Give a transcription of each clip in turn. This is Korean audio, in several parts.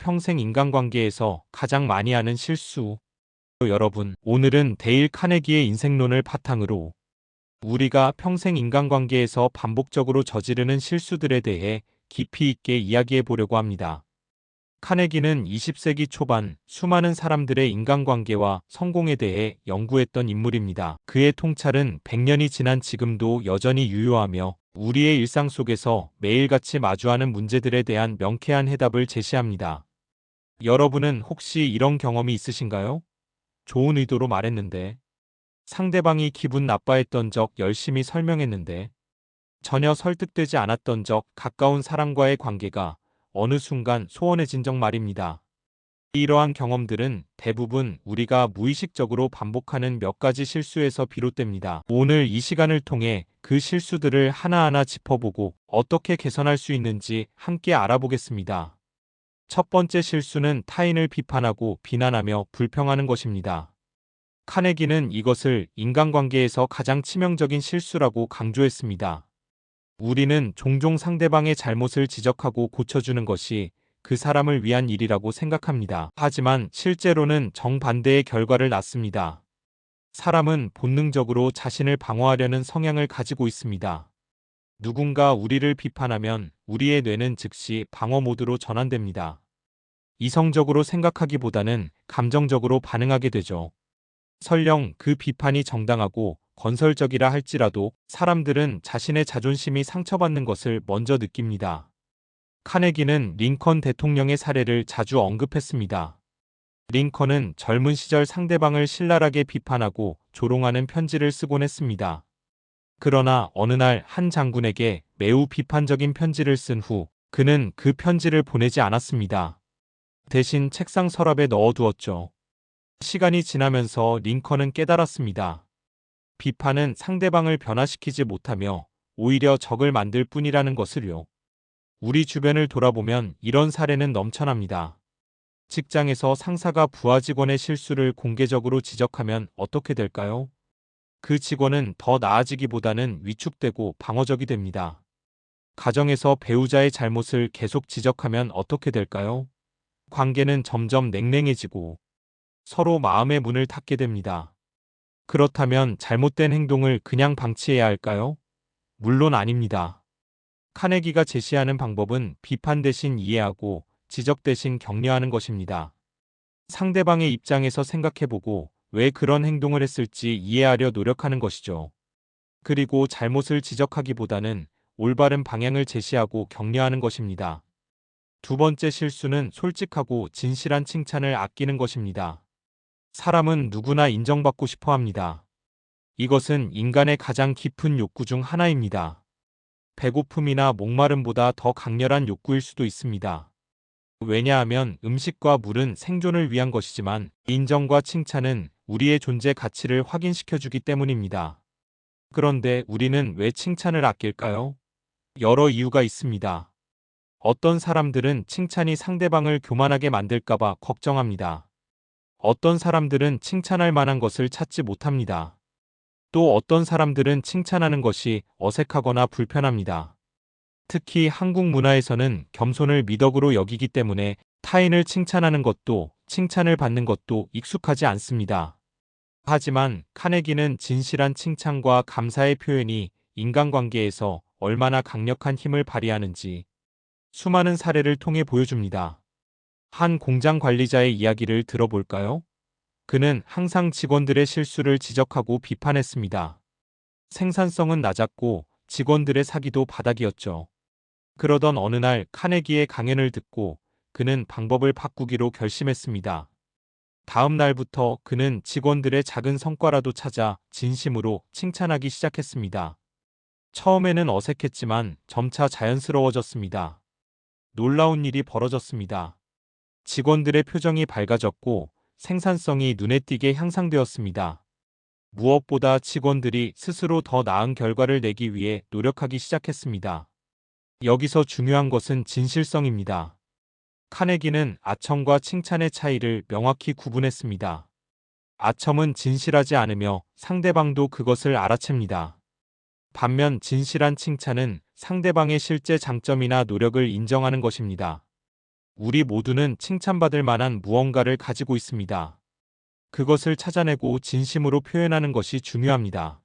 평생 인간관계에서 가장 많이 하는 실수. 여러분, 오늘은 데일 카네기의 인생론을 바탕으로 우리가 평생 인간관계에서 반복적으로 저지르는 실수들에 대해 깊이 있게 이야기해 보려고 합니다. 카네기는 20세기 초반 수많은 사람들의 인간관계와 성공에 대해 연구했던 인물입니다. 그의 통찰은 100년이 지난 지금도 여전히 유효하며 우리의 일상 속에서 매일같이 마주하는 문제들에 대한 명쾌한 해답을 제시합니다. 여러분은 혹시 이런 경험이 있으신가요? 좋은 의도로 말했는데, 상대방이 기분 나빠했던 적, 열심히 설명했는데, 전혀 설득되지 않았던 적, 가까운 사람과의 관계가 어느 순간 소원해진 적 말입니다. 이러한 경험들은 대부분 우리가 무의식적으로 반복하는 몇 가지 실수에서 비롯됩니다. 오늘 이 시간을 통해 그 실수들을 하나하나 짚어보고 어떻게 개선할 수 있는지 함께 알아보겠습니다. 첫 번째 실수는 타인을 비판하고 비난하며 불평하는 것입니다. 카네기는 이것을 인간관계에서 가장 치명적인 실수라고 강조했습니다. 우리는 종종 상대방의 잘못을 지적하고 고쳐주는 것이 그 사람을 위한 일이라고 생각합니다. 하지만 실제로는 정반대의 결과를 낳습니다. 사람은 본능적으로 자신을 방어하려는 성향을 가지고 있습니다. 누군가 우리를 비판하면 우리의 뇌는 즉시 방어 모드로 전환됩니다. 이성적으로 생각하기보다는 감정적으로 반응하게 되죠. 설령 그 비판이 정당하고 건설적이라 할지라도 사람들은 자신의 자존심이 상처받는 것을 먼저 느낍니다. 카네기는 링컨 대통령의 사례를 자주 언급했습니다. 링컨은 젊은 시절 상대방을 신랄하게 비판하고 조롱하는 편지를 쓰곤 했습니다. 그러나 어느 날 한 장군에게 매우 비판적인 편지를 쓴 후 그는 그 편지를 보내지 않았습니다. 대신 책상 서랍에 넣어두었죠. 시간이 지나면서 링컨은 깨달았습니다. 비판은 상대방을 변화시키지 못하며 오히려 적을 만들 뿐이라는 것을요. 우리 주변을 돌아보면 이런 사례는 넘쳐납니다. 직장에서 상사가 부하 직원의 실수를 공개적으로 지적하면 어떻게 될까요? 그 직원은 더 나아지기보다는 위축되고 방어적이 됩니다. 가정에서 배우자의 잘못을 계속 지적하면 어떻게 될까요? 관계는 점점 냉랭해지고 서로 마음의 문을 닫게 됩니다. 그렇다면 잘못된 행동을 그냥 방치해야 할까요? 물론 아닙니다. 카네기가 제시하는 방법은 비판 대신 이해하고 지적 대신 격려하는 것입니다. 상대방의 입장에서 생각해보고 왜 그런 행동을 했을지 이해하려 노력하는 것이죠. 그리고 잘못을 지적하기보다는 올바른 방향을 제시하고 격려하는 것입니다. 두 번째 실수는 솔직하고 진실한 칭찬을 아끼는 것입니다. 사람은 누구나 인정받고 싶어 합니다. 이것은 인간의 가장 깊은 욕구 중 하나입니다. 배고픔이나 목마름보다 더 강렬한 욕구일 수도 있습니다. 왜냐하면 음식과 물은 생존을 위한 것이지만 인정과 칭찬은 우리의 존재 가치를 확인시켜주기 때문입니다. 그런데 우리는 왜 칭찬을 아낄까요? 여러 이유가 있습니다. 어떤 사람들은 칭찬이 상대방을 교만하게 만들까봐 걱정합니다. 어떤 사람들은 칭찬할 만한 것을 찾지 못합니다. 또 어떤 사람들은 칭찬하는 것이 어색하거나 불편합니다. 특히 한국 문화에서는 겸손을 미덕으로 여기기 때문에 타인을 칭찬하는 것도 칭찬을 받는 것도 익숙하지 않습니다. 하지만 카네기는 진실한 칭찬과 감사의 표현이 인간관계에서 얼마나 강력한 힘을 발휘하는지 수많은 사례를 통해 보여줍니다. 한 공장 관리자의 이야기를 들어볼까요? 그는 항상 직원들의 실수를 지적하고 비판했습니다. 생산성은 낮았고 직원들의 사기도 바닥이었죠. 그러던 어느 날 카네기의 강연을 듣고 그는 방법을 바꾸기로 결심했습니다. 다음 날부터 그는 직원들의 작은 성과라도 찾아 진심으로 칭찬하기 시작했습니다. 처음에는 어색했지만 점차 자연스러워졌습니다. 놀라운 일이 벌어졌습니다. 직원들의 표정이 밝아졌고 생산성이 눈에 띄게 향상되었습니다. 무엇보다 직원들이 스스로 더 나은 결과를 내기 위해 노력하기 시작했습니다. 여기서 중요한 것은 진실성입니다. 카네기는 아첨과 칭찬의 차이를 명확히 구분했습니다. 아첨은 진실하지 않으며 상대방도 그것을 알아챕니다. 반면 진실한 칭찬은 상대방의 실제 장점이나 노력을 인정하는 것입니다. 우리 모두는 칭찬받을 만한 무언가를 가지고 있습니다. 그것을 찾아내고 진심으로 표현하는 것이 중요합니다.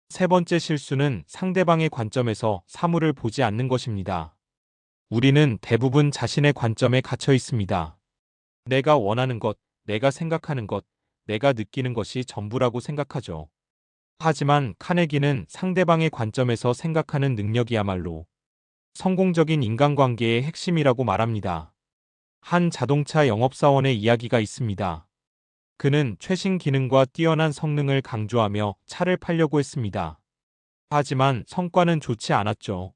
세 번째 실수는 상대방의 관점에서 사물을 보지 않는 것입니다. 우리는 대부분 자신의 관점에 갇혀 있습니다. 내가 원하는 것, 내가 생각하는 것, 내가 느끼는 것이 전부라고 생각하죠. 하지만 카네기는 상대방의 관점에서 생각하는 능력이야말로 성공적인 인간관계의 핵심이라고 말합니다. 한 자동차 영업사원의 이야기가 있습니다. 그는 최신 기능과 뛰어난 성능을 강조하며 차를 팔려고 했습니다. 하지만 성과는 좋지 않았죠.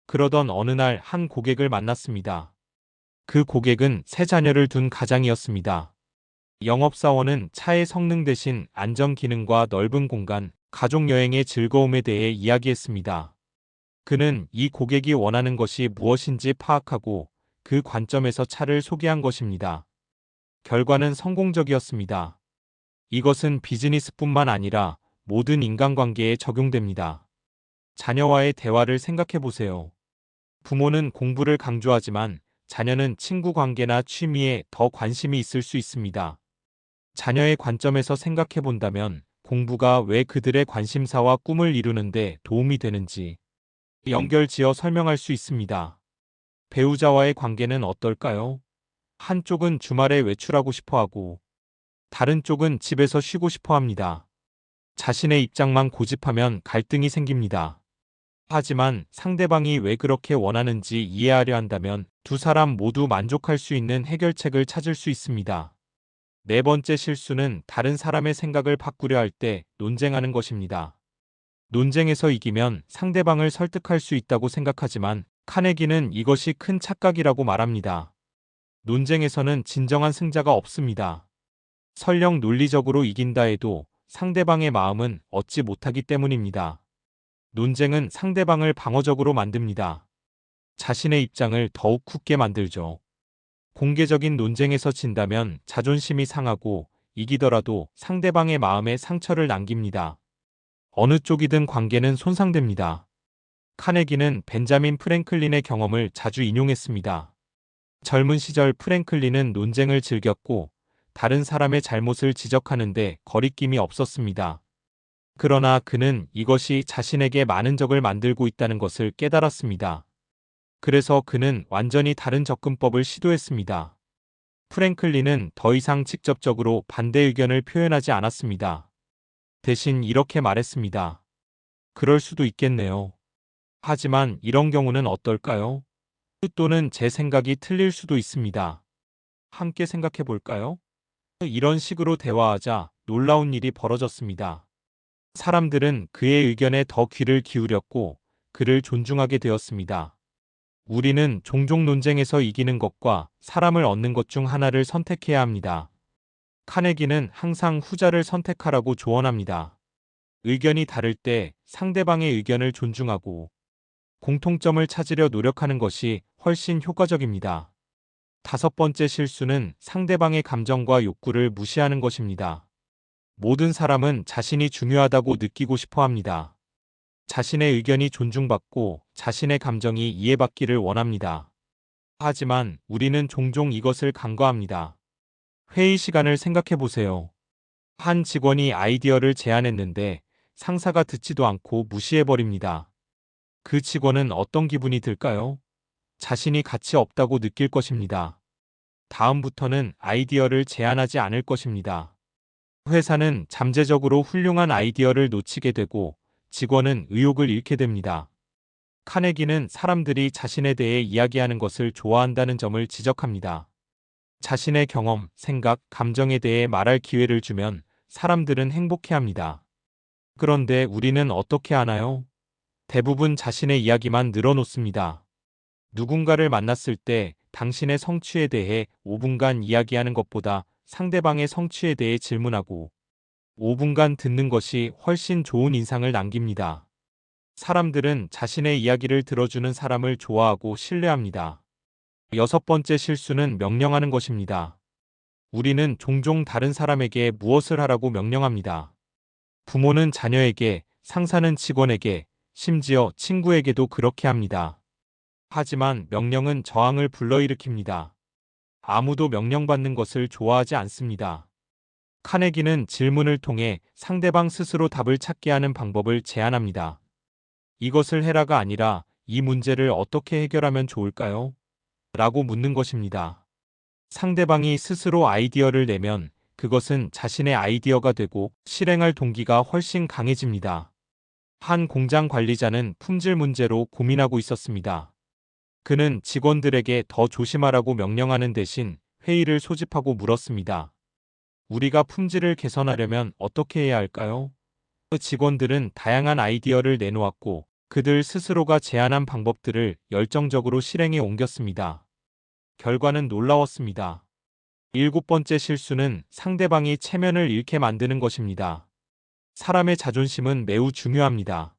그러던 어느 날 한 고객을 만났습니다. 그 고객은 세 자녀를 둔 가장이었습니다. 영업사원은 차의 성능 대신 안전 기능과 넓은 공간, 가족 여행의 즐거움에 대해 이야기했습니다. 그는 이 고객이 원하는 것이 무엇인지 파악하고 그 관점에서 차를 소개한 것입니다. 결과는 성공적이었습니다. 이것은 비즈니스뿐만 아니라 모든 인간관계에 적용됩니다. 자녀와의 대화를 생각해 보세요. 부모는 공부를 강조하지만 자녀는 친구 관계나 취미에 더 관심이 있을 수 있습니다. 자녀의 관점에서 생각해 본다면 공부가 왜 그들의 관심사와 꿈을 이루는데 도움이 되는지 연결지어 설명할 수 있습니다. 배우자와의 관계는 어떨까요? 한쪽은 주말에 외출하고 싶어 하고 다른 쪽은 집에서 쉬고 싶어 합니다. 자신의 입장만 고집하면 갈등이 생깁니다. 하지만 상대방이 왜 그렇게 원하는지 이해하려 한다면 두 사람 모두 만족할 수 있는 해결책을 찾을 수 있습니다. 네 번째 실수는 다른 사람의 생각을 바꾸려 할 때 논쟁하는 것입니다. 논쟁에서 이기면 상대방을 설득할 수 있다고 생각하지만 카네기는 이것이 큰 착각이라고 말합니다. 논쟁에서는 진정한 승자가 없습니다. 설령 논리적으로 이긴다 해도 상대방의 마음은 얻지 못하기 때문입니다. 논쟁은 상대방을 방어적으로 만듭니다. 자신의 입장을 더욱 굳게 만들죠. 공개적인 논쟁에서 진다면 자존심이 상하고 이기더라도 상대방의 마음에 상처를 남깁니다. 어느 쪽이든 관계는 손상됩니다. 카네기는 벤자민 프랭클린의 경험을 자주 인용했습니다. 젊은 시절 프랭클린은 논쟁을 즐겼고 다른 사람의 잘못을 지적하는데 거리낌이 없었습니다. 그러나 그는 이것이 자신에게 많은 적을 만들고 있다는 것을 깨달았습니다. 그래서 그는 완전히 다른 접근법을 시도했습니다. 프랭클린은 더 이상 직접적으로 반대 의견을 표현하지 않았습니다. 대신 이렇게 말했습니다. 그럴 수도 있겠네요. 하지만 이런 경우는 어떨까요? 또는 제 생각이 틀릴 수도 있습니다. 함께 생각해 볼까요? 이런 식으로 대화하자 놀라운 일이 벌어졌습니다. 사람들은 그의 의견에 더 귀를 기울였고 그를 존중하게 되었습니다. 우리는 종종 논쟁에서 이기는 것과 사람을 얻는 것 중 하나를 선택해야 합니다. 카네기는 항상 후자를 선택하라고 조언합니다. 의견이 다를 때 상대방의 의견을 존중하고 공통점을 찾으려 노력하는 것이 훨씬 효과적입니다. 다섯 번째 실수는 상대방의 감정과 욕구를 무시하는 것입니다. 모든 사람은 자신이 중요하다고 느끼고 싶어 합니다. 자신의 의견이 존중받고 자신의 감정이 이해받기를 원합니다. 하지만 우리는 종종 이것을 간과합니다. 회의 시간을 생각해 보세요. 한 직원이 아이디어를 제안했는데 상사가 듣지도 않고 무시해버립니다. 그 직원은 어떤 기분이 들까요? 자신이 가치 없다고 느낄 것입니다. 다음부터는 아이디어를 제안하지 않을 것입니다. 회사는 잠재적으로 훌륭한 아이디어를 놓치게 되고 직원은 의욕을 잃게 됩니다. 카네기는 사람들이 자신에 대해 이야기하는 것을 좋아한다는 점을 지적합니다. 자신의 경험, 생각, 감정에 대해 말할 기회를 주면 사람들은 행복해합니다. 그런데 우리는 어떻게 하나요? 대부분 자신의 이야기만 늘어놓습니다. 누군가를 만났을 때 당신의 성취에 대해 5분간 이야기하는 것보다 상대방의 성취에 대해 질문하고 5분간 듣는 것이 훨씬 좋은 인상을 남깁니다. 사람들은 자신의 이야기를 들어주는 사람을 좋아하고 신뢰합니다. 여섯 번째 실수는 명령하는 것입니다. 우리는 종종 다른 사람에게 무엇을 하라고 명령합니다. 부모는 자녀에게, 상사는 직원에게, 심지어 친구에게도 그렇게 합니다. 하지만 명령은 저항을 불러일으킵니다. 아무도 명령받는 것을 좋아하지 않습니다. 카네기는 질문을 통해 상대방 스스로 답을 찾게 하는 방법을 제안합니다. 이것을 해라가 아니라 이 문제를 어떻게 해결하면 좋을까요? 라고 묻는 것입니다. 상대방이 스스로 아이디어를 내면 그것은 자신의 아이디어가 되고 실행할 동기가 훨씬 강해집니다. 한 공장 관리자는 품질 문제로 고민하고 있었습니다. 그는 직원들에게 더 조심하라고 명령하는 대신 회의를 소집하고 물었습니다. 우리가 품질을 개선하려면 어떻게 해야 할까요? 그 직원들은 다양한 아이디어를 내놓았고 그들 스스로가 제안한 방법들을 열정적으로 실행에 옮겼습니다. 결과는 놀라웠습니다. 일곱 번째 실수는 상대방이 체면을 잃게 만드는 것입니다. 사람의 자존심은 매우 중요합니다.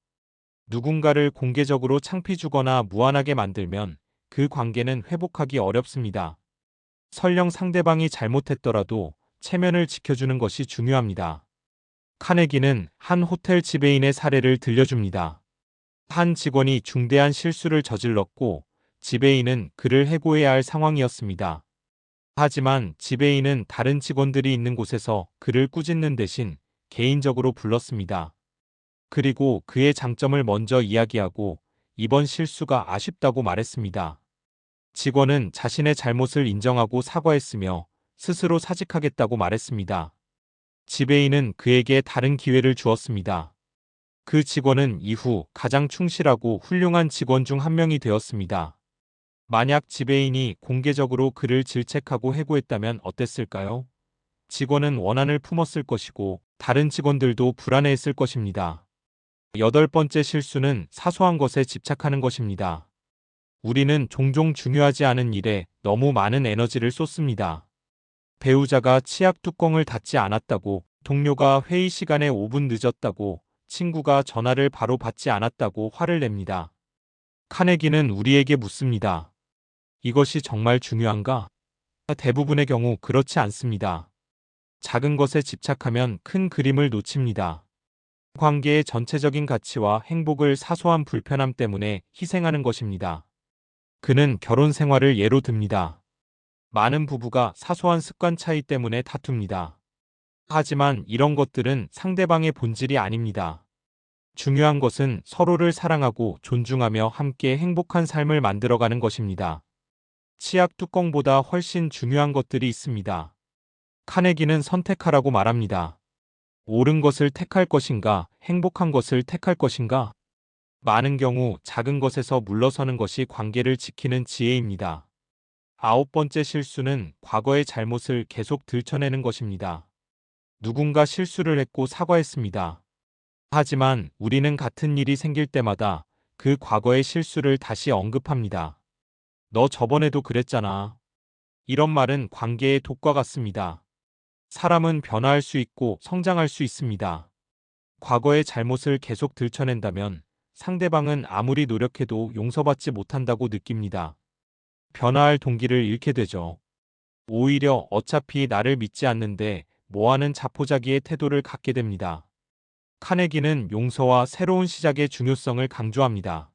누군가를 공개적으로 창피 주거나 무안하게 만들면 그 관계는 회복하기 어렵습니다. 설령 상대방이 잘못했더라도 체면을 지켜주는 것이 중요합니다. 카네기는 한 호텔 지배인의 사례를 들려줍니다. 한 직원이 중대한 실수를 저질렀고 지배인은 그를 해고해야 할 상황이었습니다. 하지만 지배인은 다른 직원들이 있는 곳에서 그를 꾸짖는 대신 개인적으로 불렀습니다. 그리고 그의 장점을 먼저 이야기하고 이번 실수가 아쉽다고 말했습니다. 직원은 자신의 잘못을 인정하고 사과했으며 스스로 사직하겠다고 말했습니다. 지배인은 그에게 다른 기회를 주었습니다. 그 직원은 이후 가장 충실하고 훌륭한 직원 중 한 명이 되었습니다. 만약 지배인이 공개적으로 그를 질책하고 해고했다면 어땠을까요? 직원은 원한을 품었을 것이고 다른 직원들도 불안해했을 것입니다. 여덟 번째 실수는 사소한 것에 집착하는 것입니다. 우리는 종종 중요하지 않은 일에 너무 많은 에너지를 쏟습니다. 배우자가 치약 뚜껑을 닫지 않았다고, 동료가 회의 시간에 5분 늦었다고, 친구가 전화를 바로 받지 않았다고 화를 냅니다. 카네기는 우리에게 묻습니다. 이것이 정말 중요한가? 대부분의 경우 그렇지 않습니다. 작은 것에 집착하면 큰 그림을 놓칩니다. 관계의 전체적인 가치와 행복을 사소한 불편함 때문에 희생하는 것입니다. 그는 결혼 생활을 예로 듭니다. 많은 부부가 사소한 습관 차이 때문에 다툽니다. 하지만 이런 것들은 상대방의 본질이 아닙니다. 중요한 것은 서로를 사랑하고 존중하며 함께 행복한 삶을 만들어가는 것입니다. 치약 뚜껑보다 훨씬 중요한 것들이 있습니다. 카네기는 선택하라고 말합니다. 옳은 것을 택할 것인가, 행복한 것을 택할 것인가? 많은 경우 작은 것에서 물러서는 것이 관계를 지키는 지혜입니다. 아홉 번째 실수는 과거의 잘못을 계속 들춰내는 것입니다. 누군가 실수를 했고 사과했습니다. 하지만 우리는 같은 일이 생길 때마다 그 과거의 실수를 다시 언급합니다. 너 저번에도 그랬잖아. 이런 말은 관계의 독과 같습니다. 사람은 변화할 수 있고 성장할 수 있습니다. 과거의 잘못을 계속 들춰낸다면 상대방은 아무리 노력해도 용서받지 못한다고 느낍니다. 변화할 동기를 잃게 되죠. 오히려 어차피 나를 믿지 않는데 뭐하는 자포자기의 태도를 갖게 됩니다. 카네기는 용서와 새로운 시작의 중요성을 강조합니다.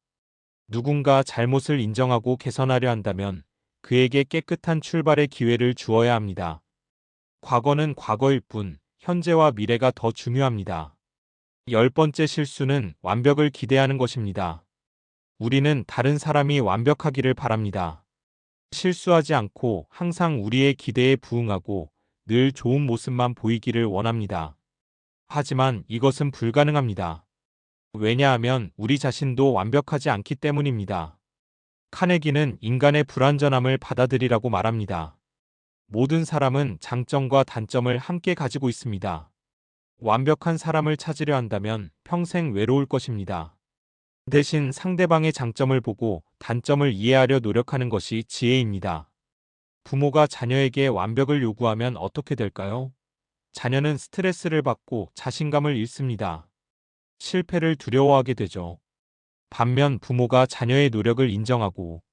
누군가 잘못을 인정하고 개선하려 한다면 그에게 깨끗한 출발의 기회를 주어야 합니다. 과거는 과거일 뿐 현재와 미래가 더 중요합니다. 열 번째 실수는 완벽을 기대하는 것입니다. 우리는 다른 사람이 완벽하기를 바랍니다. 실수하지 않고 항상 우리의 기대에 부응하고 늘 좋은 모습만 보이기를 원합니다. 하지만 이것은 불가능합니다. 왜냐하면 우리 자신도 완벽하지 않기 때문입니다. 카네기는 인간의 불완전함을 받아들이라고 말합니다. 모든 사람은 장점과 단점을 함께 가지고 있습니다. 완벽한 사람을 찾으려 한다면 평생 외로울 것입니다. 대신 상대방의 장점을 보고 단점을 이해하려 노력하는 것이 지혜입니다. 부모가 자녀에게 완벽을 요구하면 어떻게 될까요? 자녀는 스트레스를 받고 자신감을 잃습니다. 실패를 두려워하게 되죠. 반면 부모가 자녀의 노력을 인정하고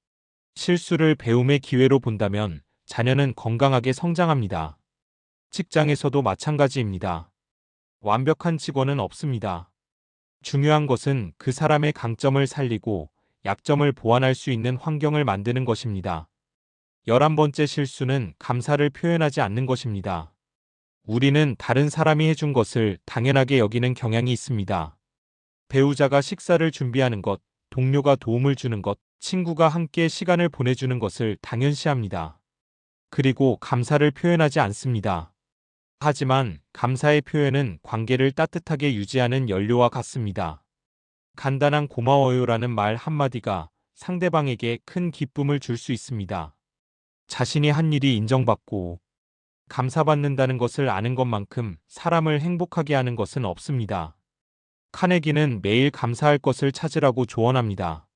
실수를 배움의 기회로 본다면 자녀는 건강하게 성장합니다. 직장에서도 마찬가지입니다. 완벽한 직원은 없습니다. 중요한 것은 그 사람의 강점을 살리고 약점을 보완할 수 있는 환경을 만드는 것입니다. 11번째 실수는 감사를 표현하지 않는 것입니다. 우리는 다른 사람이 해준 것을 당연하게 여기는 경향이 있습니다. 배우자가 식사를 준비하는 것, 동료가 도움을 주는 것, 친구가 함께 시간을 보내주는 것을 당연시합니다. 그리고 감사를 표현하지 않습니다. 하지만 감사의 표현은 관계를 따뜻하게 유지하는 연료와 같습니다. 간단한 고마워요라는 말 한마디가 상대방에게 큰 기쁨을 줄 수 있습니다. 자신이 한 일이 인정받고 감사받는다는 것을 아는 것만큼 사람을 행복하게 하는 것은 없습니다. 카네기는 매일 감사할 것을 찾으라고 조언합니다.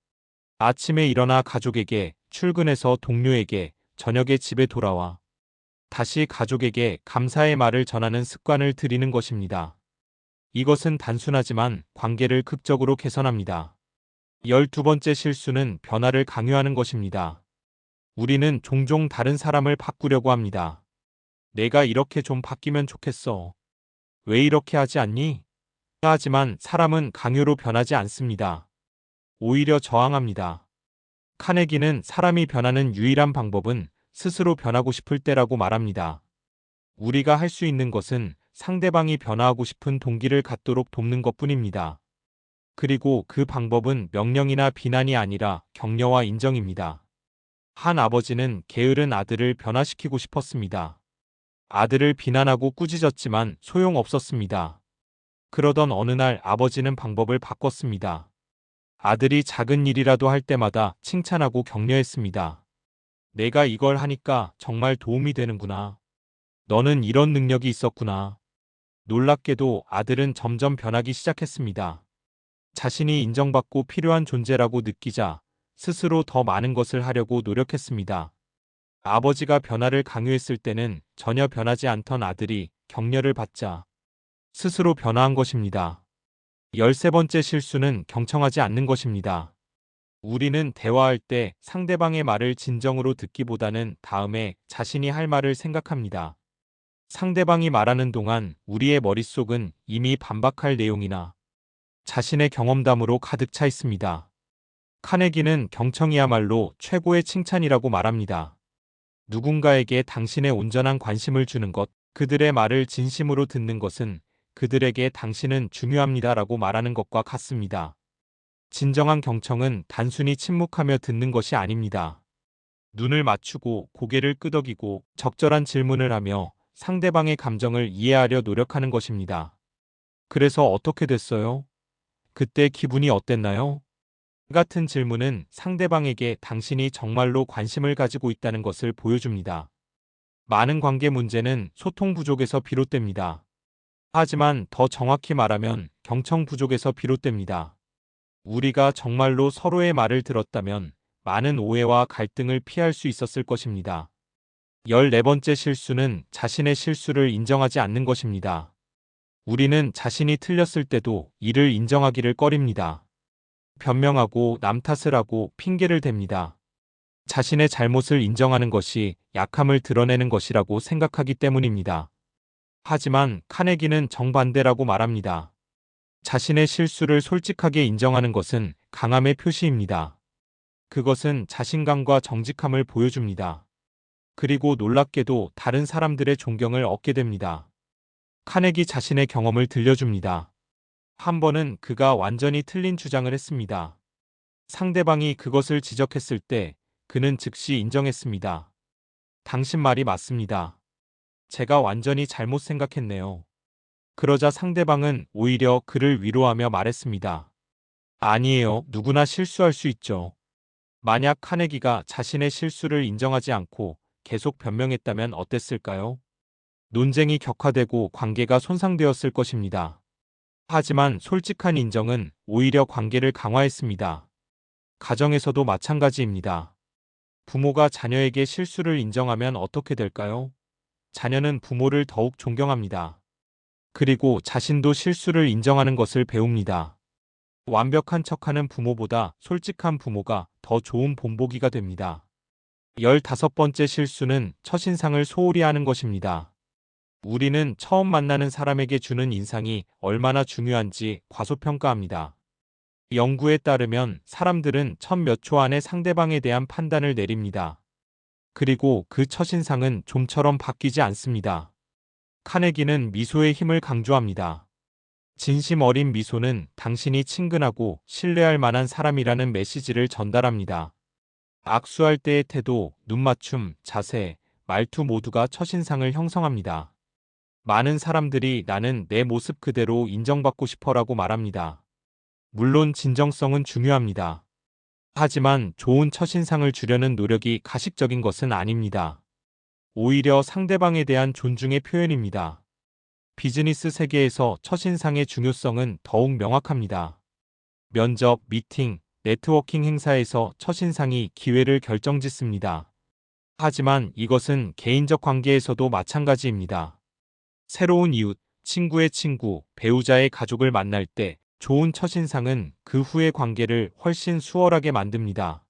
아침에 일어나 가족에게, 출근해서 동료에게, 저녁에 집에 돌아와 다시 가족에게 감사의 말을 전하는 습관을 들이는 것입니다. 이것은 단순하지만 관계를 극적으로 개선합니다. 12번째 실수는 변화를 강요하는 것입니다. 우리는 종종 다른 사람을 바꾸려고 합니다. 내가 이렇게 좀 바뀌면 좋겠어. 왜 이렇게 하지 않니? 하지만 사람은 강요로 변하지 않습니다. 오히려 저항합니다. 카네기는 사람이 변하는 유일한 방법은 스스로 변하고 싶을 때라고 말합니다. 우리가 할 수 있는 것은 상대방이 변화하고 싶은 동기를 갖도록 돕는 것뿐입니다. 그리고 그 방법은 명령이나 비난이 아니라 격려와 인정입니다. 한 아버지는 게으른 아들을 변화시키고 싶었습니다. 아들을 비난하고 꾸짖었지만 소용없었습니다. 그러던 어느 날 아버지는 방법을 바꿨습니다. 아들이 작은 일이라도 할 때마다 칭찬하고 격려했습니다. 내가 이걸 하니까 정말 도움이 되는구나. 너는 이런 능력이 있었구나. 놀랍게도 아들은 점점 변하기 시작했습니다. 자신이 인정받고 필요한 존재라고 느끼자 스스로 더 많은 것을 하려고 노력했습니다. 아버지가 변화를 강요했을 때는 전혀 변하지 않던 아들이 격려를 받자 스스로 변화한 것입니다. 13번째 실수는 경청하지 않는 것입니다. 우리는 대화할 때 상대방의 말을 진정으로 듣기보다는 다음에 자신이 할 말을 생각합니다. 상대방이 말하는 동안 우리의 머릿속은 이미 반박할 내용이나 자신의 경험담으로 가득 차 있습니다. 카네기는 경청이야말로 최고의 칭찬이라고 말합니다. 누군가에게 당신의 온전한 관심을 주는 것, 그들의 말을 진심으로 듣는 것은 그들에게 당신은 중요합니다라고 말하는 것과 같습니다. 진정한 경청은 단순히 침묵하며 듣는 것이 아닙니다. 눈을 맞추고 고개를 끄덕이고 적절한 질문을 하며 상대방의 감정을 이해하려 노력하는 것입니다. 그래서 어떻게 됐어요? 그때 기분이 어땠나요? 같은 질문은 상대방에게 당신이 정말로 관심을 가지고 있다는 것을 보여줍니다. 많은 관계 문제는 소통 부족에서 비롯됩니다. 하지만 더 정확히 말하면 경청 부족에서 비롯됩니다. 우리가 정말로 서로의 말을 들었다면 많은 오해와 갈등을 피할 수 있었을 것입니다. 14번째 실수는 자신의 실수를 인정하지 않는 것입니다. 우리는 자신이 틀렸을 때도 이를 인정하기를 꺼립니다. 변명하고 남 탓을 하고 핑계를 댑니다. 자신의 잘못을 인정하는 것이 약함을 드러내는 것이라고 생각하기 때문입니다. 하지만 카네기는 정반대라고 말합니다. 자신의 실수를 솔직하게 인정하는 것은 강함의 표시입니다. 그것은 자신감과 정직함을 보여줍니다. 그리고 놀랍게도 다른 사람들의 존경을 얻게 됩니다. 카네기 자신의 경험을 들려줍니다. 한 번은 그가 완전히 틀린 주장을 했습니다. 상대방이 그것을 지적했을 때 그는 즉시 인정했습니다. 당신 말이 맞습니다. 제가 완전히 잘못 생각했네요. 그러자 상대방은 오히려 그를 위로하며 말했습니다. 아니에요. 누구나 실수할 수 있죠. 만약 카네기가 자신의 실수를 인정하지 않고 계속 변명했다면 어땠을까요? 논쟁이 격화되고 관계가 손상되었을 것입니다. 하지만 솔직한 인정은 오히려 관계를 강화했습니다. 가정에서도 마찬가지입니다. 부모가 자녀에게 실수를 인정하면 어떻게 될까요? 자녀는 부모를 더욱 존경합니다. 그리고 자신도 실수를 인정하는 것을 배웁니다. 완벽한 척하는 부모보다 솔직한 부모가 더 좋은 본보기가 됩니다. 15번째 실수는 첫인상을 소홀히 하는 것입니다. 우리는 처음 만나는 사람에게 주는 인상이 얼마나 중요한지 과소평가합니다. 연구에 따르면 사람들은 첫 몇 초 안에 상대방에 대한 판단을 내립니다. 그리고 그 첫인상은 좀처럼 바뀌지 않습니다. 카네기는 미소의 힘을 강조합니다. 진심 어린 미소는 당신이 친근하고 신뢰할 만한 사람이라는 메시지를 전달합니다. 악수할 때의 태도, 눈맞춤, 자세, 말투 모두가 첫인상을 형성합니다. 많은 사람들이 나는 내 모습 그대로 인정받고 싶어라고 말합니다. 물론 진정성은 중요합니다. 하지만 좋은 첫인상을 주려는 노력이 가식적인 것은 아닙니다. 오히려 상대방에 대한 존중의 표현입니다. 비즈니스 세계에서 첫인상의 중요성은 더욱 명확합니다. 면접, 미팅, 네트워킹 행사에서 첫인상이 기회를 결정짓습니다. 하지만 이것은 개인적 관계에서도 마찬가지입니다. 새로운 이웃, 친구의 친구, 배우자의 가족을 만날 때 좋은 첫인상은 그 후의 관계를 훨씬 수월하게 만듭니다.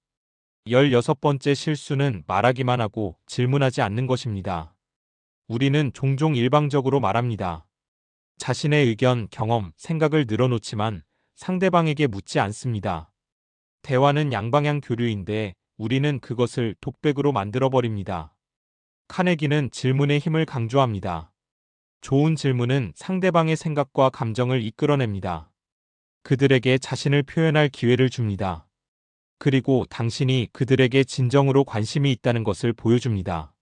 16번째 실수는 말하기만 하고 질문하지 않는 것입니다. 우리는 종종 일방적으로 말합니다. 자신의 의견, 경험, 생각을 늘어놓지만 상대방에게 묻지 않습니다. 대화는 양방향 교류인데 우리는 그것을 독백으로 만들어버립니다. 카네기는 질문의 힘을 강조합니다. 좋은 질문은 상대방의 생각과 감정을 이끌어냅니다. 그들에게 자신을 표현할 기회를 줍니다. 그리고 당신이 그들에게 진정으로 관심이 있다는 것을 보여줍니다.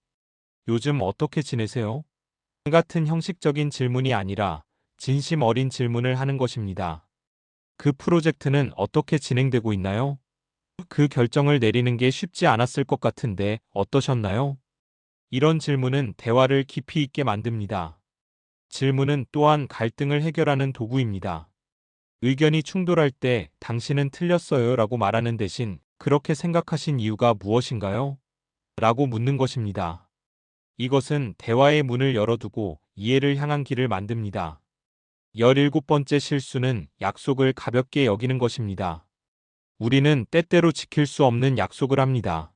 요즘 어떻게 지내세요? 같은 형식적인 질문이 아니라 진심 어린 질문을 하는 것입니다. 그 프로젝트는 어떻게 진행되고 있나요? 그 결정을 내리는 게 쉽지 않았을 것 같은데 어떠셨나요? 이런 질문은 대화를 깊이 있게 만듭니다. 질문은 또한 갈등을 해결하는 도구입니다. 의견이 충돌할 때 당신은 틀렸어요 라고 말하는 대신 그렇게 생각하신 이유가 무엇인가요? 라고 묻는 것입니다. 이것은 대화의 문을 열어두고 이해를 향한 길을 만듭니다. 17번째 실수는 약속을 가볍게 여기는 것입니다. 우리는 때때로 지킬 수 없는 약속을 합니다.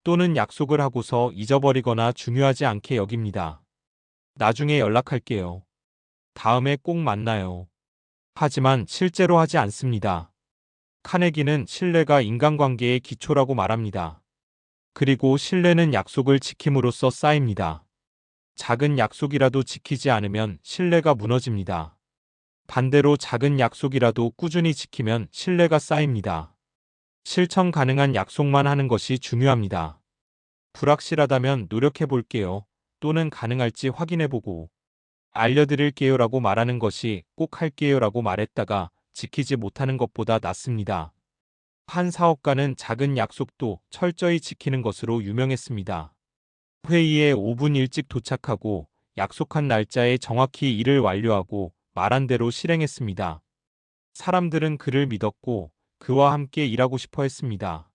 또는 약속을 하고서 잊어버리거나 중요하지 않게 여깁니다. 나중에 연락할게요. 다음에 꼭 만나요. 하지만 실제로 하지 않습니다. 카네기는 신뢰가 인간관계의 기초라고 말합니다. 그리고 신뢰는 약속을 지킴으로써 쌓입니다. 작은 약속이라도 지키지 않으면 신뢰가 무너집니다. 반대로 작은 약속이라도 꾸준히 지키면 신뢰가 쌓입니다. 실천 가능한 약속만 하는 것이 중요합니다. 불확실하다면 노력해 볼게요. 또는 가능할지 확인해보고 알려드릴게요 라고 말하는 것이 꼭 할게요 라고 말했다가 지키지 못하는 것보다 낫습니다. 한 사업가는 작은 약속도 철저히 지키는 것으로 유명했습니다. 회의에 5분 일찍 도착하고 약속한 날짜에 정확히 일을 완료하고 말한 대로 실행했습니다. 사람들은 그를 믿었고 그와 함께 일하고 싶어 했습니다.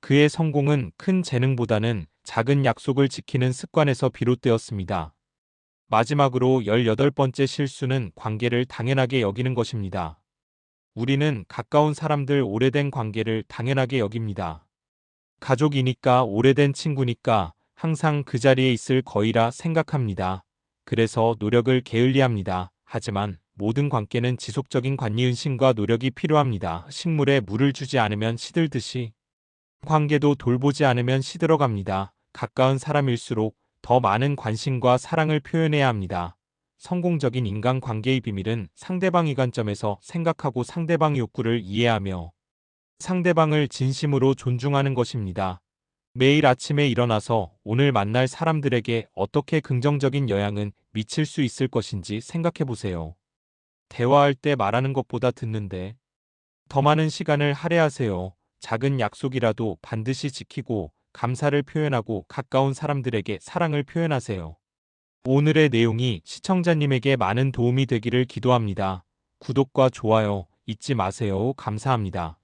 그의 성공은 큰 재능보다는 작은 약속을 지키는 습관에서 비롯되었습니다. 마지막으로 18번째 실수는 관계를 당연하게 여기는 것입니다. 우리는 가까운 사람들 오래된 관계를 당연하게 여깁니다. 가족이니까 오래된 친구니까 항상 그 자리에 있을 거이라 생각합니다. 그래서 노력을 게을리합니다. 하지만 모든 관계는 지속적인 관리의식과 노력이 필요합니다. 식물에 물을 주지 않으면 시들듯이 관계도 돌보지 않으면 시들어갑니다. 가까운 사람일수록 더 많은 관심과 사랑을 표현해야 합니다. 성공적인 인간관계의 비밀은 상대방의 관점에서 생각하고 상대방의 욕구를 이해하며 상대방을 진심으로 존중하는 것입니다. 매일 아침에 일어나서 오늘 만날 사람들에게 어떻게 긍정적인 영향을 미칠 수 있을 것인지 생각해 보세요. 대화할 때 말하는 것보다 듣는데 더 많은 시간을 할애하세요. 작은 약속이라도 반드시 지키고 감사를 표현하고 가까운 사람들에게 사랑을 표현하세요. 오늘의 내용이 시청자님에게 많은 도움이 되기를 기도합니다. 구독과 좋아요 잊지 마세요. 감사합니다.